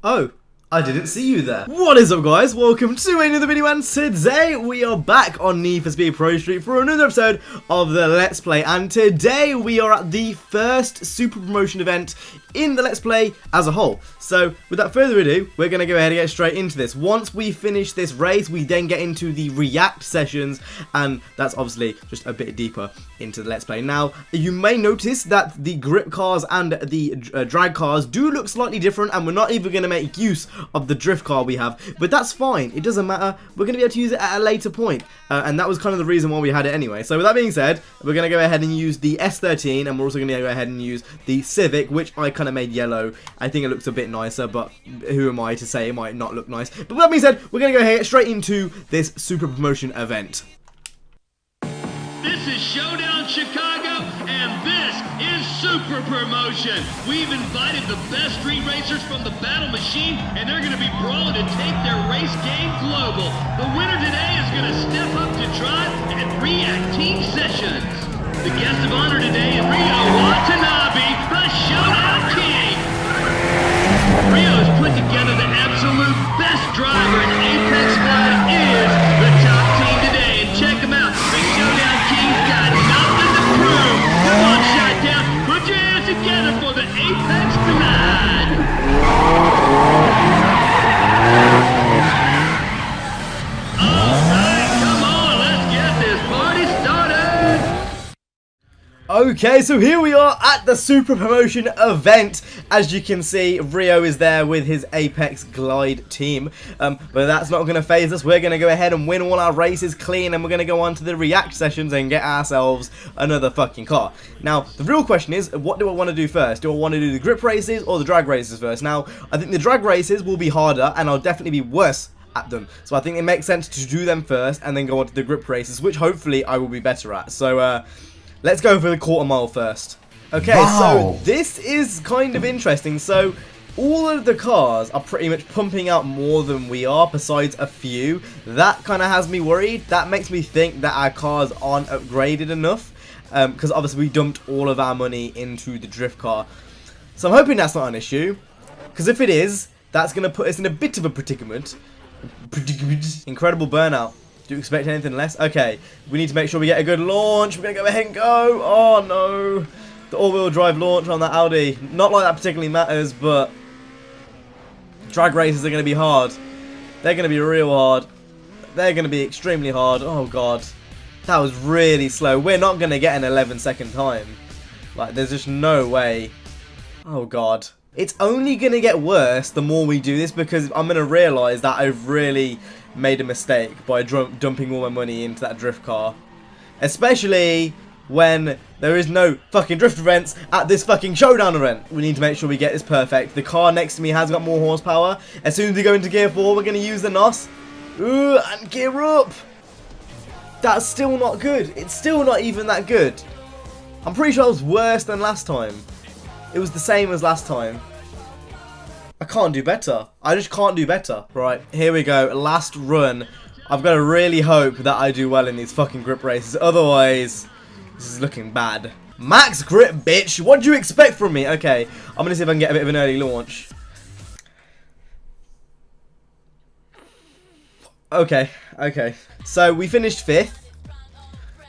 Oh, I didn't see you there. What is up, guys? Welcome to another video, and today we are back on Need for Speed Prostreet for another episode of the Let's Play. And today we are at the first super promotion event in the Let's Play as a whole. So without further ado, we're going to go ahead and get straight into this. Once we finish this race, we then get into the react sessions, and that's obviously just a bit deeper into the Let's Play. Now, you may notice that the grip cars and the drag cars do look slightly different, and we're not even going to make use of the drift car we have, but that's fine. It doesn't matter. We're going to be able to use it at a later point, and that was kind of the reason why we had it anyway. So with that being said, we're going to go ahead and use the S13, and we're also going to go ahead and use the Civic, which I kind of made yellow. I think it looks a bit nicer, but who am I to say it might not look nice? But with that being said, we're going to go ahead straight into this super promotion event. This is Showdown Chicago, and this is Super Promotion. We've invited the best street racers from the battle machine, and they're going to be brawling to take their race game global. The winner today is going to step up to drive and react team sessions. The guest of honor today is Rio Watanabe, the Showdown King. Rio has put together the absolute best driver, and Apex Squad is the top team today. And check them out, the Showdown King's got nothing to prove. Come on, Shotdown, put your hands together for the Apex Squad. All right, come on, let's get this party started. Okay, so here we are at the super promotion event. As you can see, Rio is there with his Apex Glide team, but that's not going to phase us. We're going to go ahead and win all our races clean, and we're going to go on to the react sessions and get ourselves another fucking car. Now, the real question is, what do I want to do first? Do I want to do the grip races or the drag races first? Now, I think the drag races will be harder, and I'll definitely be worse at them. So I think it makes sense to do them first and then go on to the grip races, which hopefully I will be better at. So, let's go for the quarter mile first. Okay, wow. So this is kind of interesting. So all of the cars are pretty much pumping out more than we are, besides a few. That kind of has me worried. That makes me think that our cars aren't upgraded enough, because obviously we dumped all of our money into the drift car. So I'm hoping that's not an issue, because if it is, that's going to put us in a bit of a predicament. Incredible burnout. Do you expect anything less? Okay, we need to make sure we get a good launch. We're going to go ahead and go. Oh, no. The all-wheel drive launch on that Audi. Not like that particularly matters, but drag races are going to be hard. They're going to be real hard. They're going to be extremely hard. Oh, God. That was really slow. We're not going to get an 11-second time. Like, there's just no way. Oh, God. It's only going to get worse the more we do this, because I'm going to realise that I've really made a mistake by dumping all my money into that drift car. Especially when there is no fucking drift events at this fucking showdown event. We need to make sure we get this perfect. The car next to me has got more horsepower. As soon as we go into gear 4, we're going to use the NOS. Ooh, and gear up. That's still not good. It's still not even that good. I'm pretty sure it was worse than last time. It was the same as last time. I can't do better. I just can't do better. Right, here we go. Last run. I've got to really hope that I do well in these fucking grip races. Otherwise, this is looking bad. Max grip, bitch. What do you expect from me? Okay, I'm going to see if I can get a bit of an early launch. Okay. So, we finished 5th.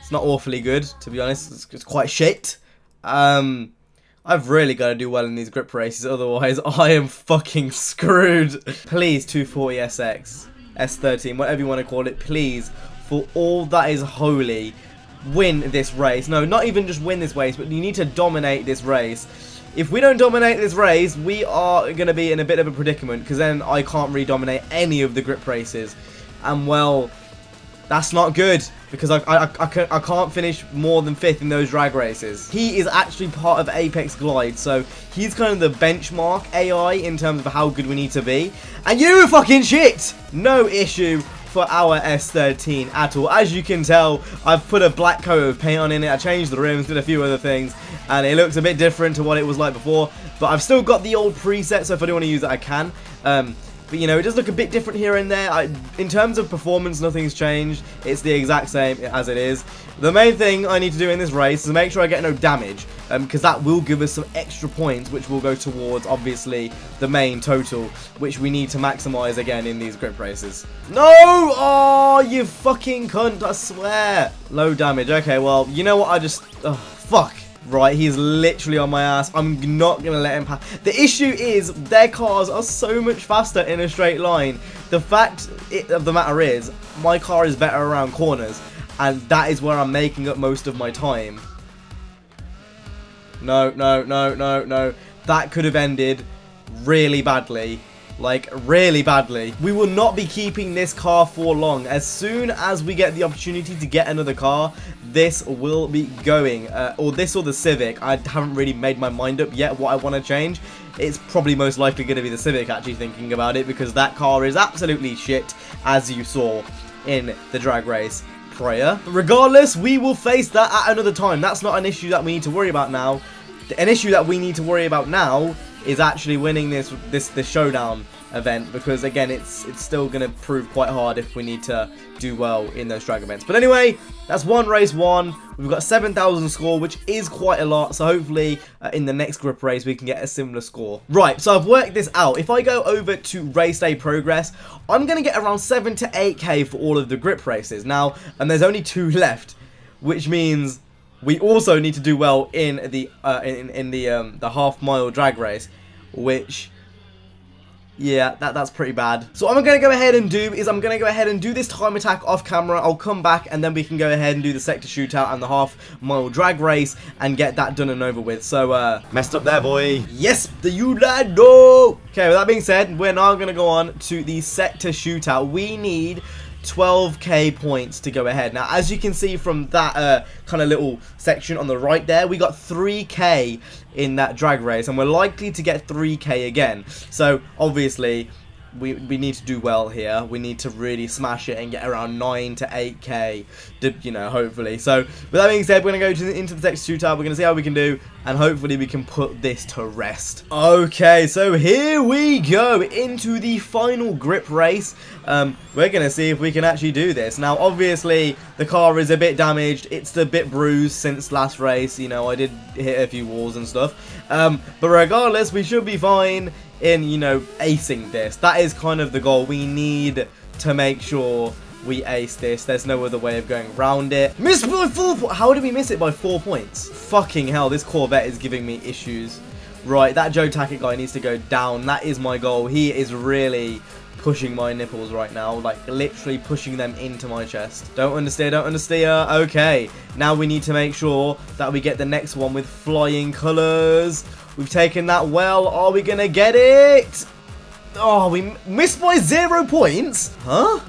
It's not awfully good, to be honest. It's quite shit. I've really got to do well in these grip races, otherwise I am fucking screwed. Please, 240SX, S13, whatever you want to call it, please, for all that is holy, win this race. No, not even just win this race, but you need to dominate this race. If we don't dominate this race, we are going to be in a bit of a predicament, because then I can't really dominate any of the grip races. And well, that's not good, because I can't finish more than 5th in those drag races. He is actually part of Apex Glide, so he's kind of the benchmark AI in terms of how good we need to be. And you fucking shit! No issue for our S13 at all. As you can tell, I've put a black coat of paint on in it, I changed the rims, did a few other things, and it looks a bit different to what it was like before. But I've still got the old preset, so if I do want to use it, I can. But, you know, it does look a bit different here and there. In terms of performance, nothing's changed. It's the exact same as it is. The main thing I need to do in this race is make sure I get no damage, because that will give us some extra points, which will go towards, obviously, the main total, which we need to maximize again in these grip races. No! Oh, you fucking cunt, I swear. Low damage. Okay, well, you know what? Oh, fuck. Right, he's literally on my ass. I'm not going to let him pass. The issue is their cars are so much faster in a straight line. The fact of the matter is my car is better around corners, and that is where I'm making up most of my time. No, no, no, no, no. That could have ended really badly. Like, really badly. We will not be keeping this car for long. As soon as we get the opportunity to get another car, this will be going. Or this or the Civic. I haven't really made my mind up yet what I want to change. It's probably most likely going to be the Civic, actually, thinking about it, because that car is absolutely shit, as you saw in the drag race prior. Regardless, we will face that at another time. That's not an issue that we need to worry about now. An issue that we need to worry about now is actually winning this showdown event, because again it's still going to prove quite hard if we need to do well in those drag events. But anyway, that's one race won. We've got 7,000 score, which is quite a lot, so hopefully in the next grip race we can get a similar score. Right, so I've worked this out. If I go over to race day progress, I'm going to get around 7 to 8k for all of the grip races now, and there's only 2 left, which means we also need to do well in the half-mile drag race, which, yeah, that's pretty bad. So what I'm going to go ahead and do is I'm going to go ahead and do this time attack off camera. I'll come back and then we can go ahead and do the sector shootout and the half-mile drag race and get that done and over with. So, messed up there, boy. Yes, the Ulado. Okay, with that being said, we're now going to go on to the sector shootout. We need 12k points to go ahead. Now, as you can see from that kind of little section on the right there, we got 3k in that drag race, and we're likely to get 3k again. So obviously we need to do well here. We need to really smash it and get around 9 to 8k, you know, hopefully. So with that being said, we're going to go into the sector shootout. We're going to see how we can do, and hopefully we can put this to rest. Okay, so here we go into the final grip race. We're going to see if we can actually do this. Now, obviously, the car is a bit damaged. It's a bit bruised since last race. You know, I did hit a few walls and stuff. But regardless, we should be fine in, you know, acing this. That is kind of the goal. We need to make sure we ace this. There's no other way of going around it. Missed by 4 points. How did we miss it by 4 points? Fucking hell, this Corvette is giving me issues. Right, that Joe Tackett guy needs to go down. That is my goal. He is really pushing my nipples right now, like literally pushing them into my chest. Don't understeer, don't understeer. Okay, now we need to make sure that we get the next one with flying colors. We've taken that well. Are we gonna get it? Oh, we missed by 0 points. Huh?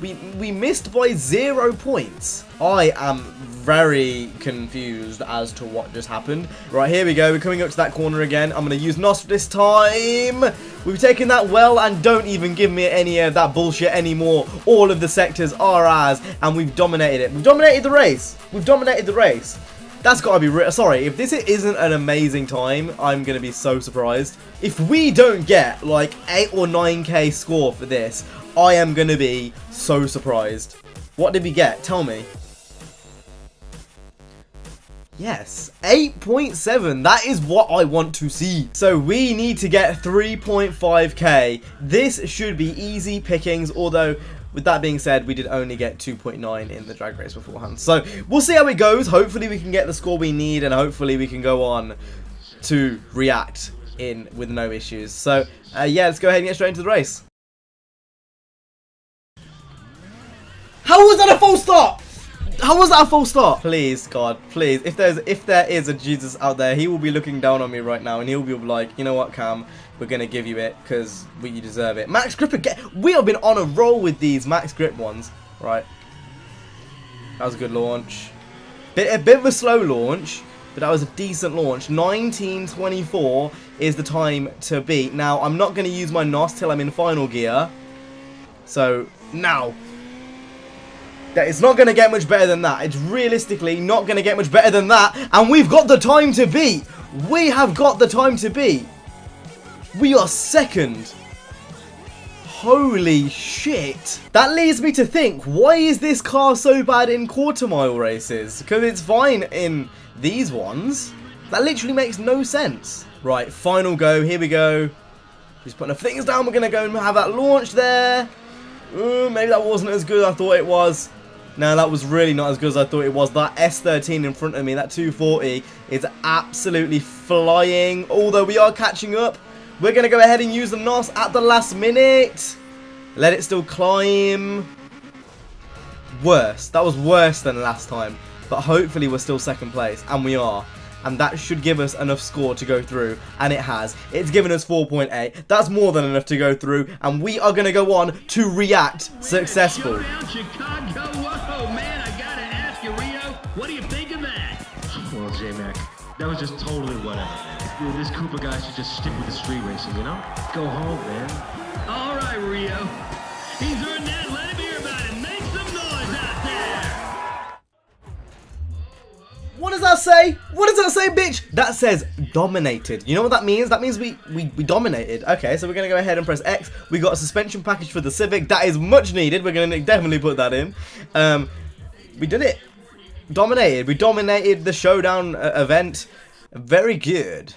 We missed by 0 points. I am very confused as to what just happened. Right, here we go. We're coming up to that corner again. I'm going to use NOS this time. We've taken that well, and don't even give me any of that bullshit anymore. All of the sectors are ours, and we've dominated it. We've dominated the race. We've dominated the race. That's got to be sorry, if this isn't an amazing time, I'm going to be so surprised. If we don't get like 8 or 9k score for this, I am going to be so surprised. What did we get? Tell me. Yes, 8.7. That is what I want to see. So we need to get 3.5k. This should be easy pickings, although with that being said, we did only get 2.9 in the drag race beforehand. So we'll see how it goes. Hopefully we can get the score we need, and hopefully we can go on to react in with no issues. So yeah, let's go ahead and get straight into the race. How was that a false start? How was that a false start? Please, God, please. If there is a Jesus out there, he will be looking down on me right now, and he'll be like, you know what, Cam, we're gonna give you it because you deserve it. Max grip again. We have been on a roll with these max grip ones, right? That was a good launch. A bit of a slow launch, but that was a decent launch. 19:24 is the time to beat. Now I'm not gonna use my NOS till I'm in final gear. So now. It's not going to get much better than that. It's realistically not going to get much better than that. And we've got the time to beat. We have got the time to beat. We are second. Holy shit. That leads me to think, why is this car so bad in quarter mile races? Because it's fine in these ones. That literally makes no sense. Right, final go. Here we go. Just putting the things down. We're going to go and have that launch there. Maybe that wasn't as good as I thought it was. No, that was really not as good as I thought it was. That S13 in front of me, that 240, is absolutely flying. Although we are catching up. We're going to go ahead and use the NOS at the last minute. Let it still climb. Worse. That was worse than last time. But hopefully we're still second place. And we are. And that should give us enough score to go through. And it has. It's given us 4.8. That's more than enough to go through. And we are going to go on to React successful. Showdown Chicago. Whoa, man, I gotta ask you, Rio, what do you think of that? Well, J-Mac, that was just totally whatever. Dude, this Cooper guy should just stick with the street racing, you know? Go home, man. All right, Rio. He's earned that. Let him hear about it. Make some noise out there. What does that say? What does that say, bitch? That says dominated. You know what that means? That means we dominated. Okay, so we're going to go ahead and press X. We got a suspension package for the Civic. That is much needed. We're going to definitely put that in. We did it. Dominated. We dominated the Showdown event. Very good.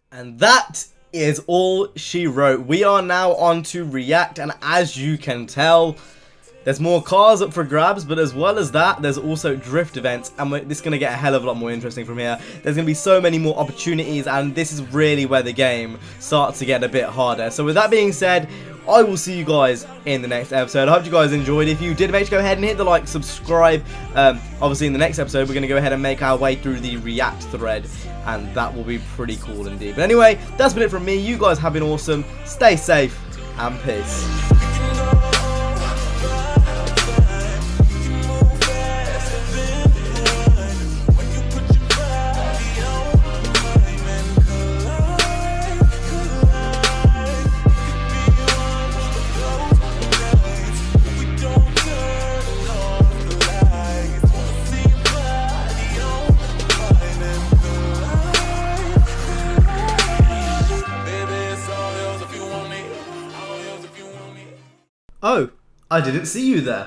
And that is all she wrote. We are now on to React, and as you can tell, there's more cars up for grabs, but as well as that, there's also drift events, and this is going to get a hell of a lot more interesting from here. There's going to be so many more opportunities, and this is really where the game starts to get a bit harder. So with that being said, I will see you guys in the next episode. I hope you guys enjoyed. If you did, make sure to go ahead and hit the like, subscribe. Obviously, in the next episode, we're going to go ahead and make our way through the React thread, and that will be pretty cool indeed. But anyway, that's been it from me. You guys have been awesome. Stay safe, and peace. Oh, I didn't see you there.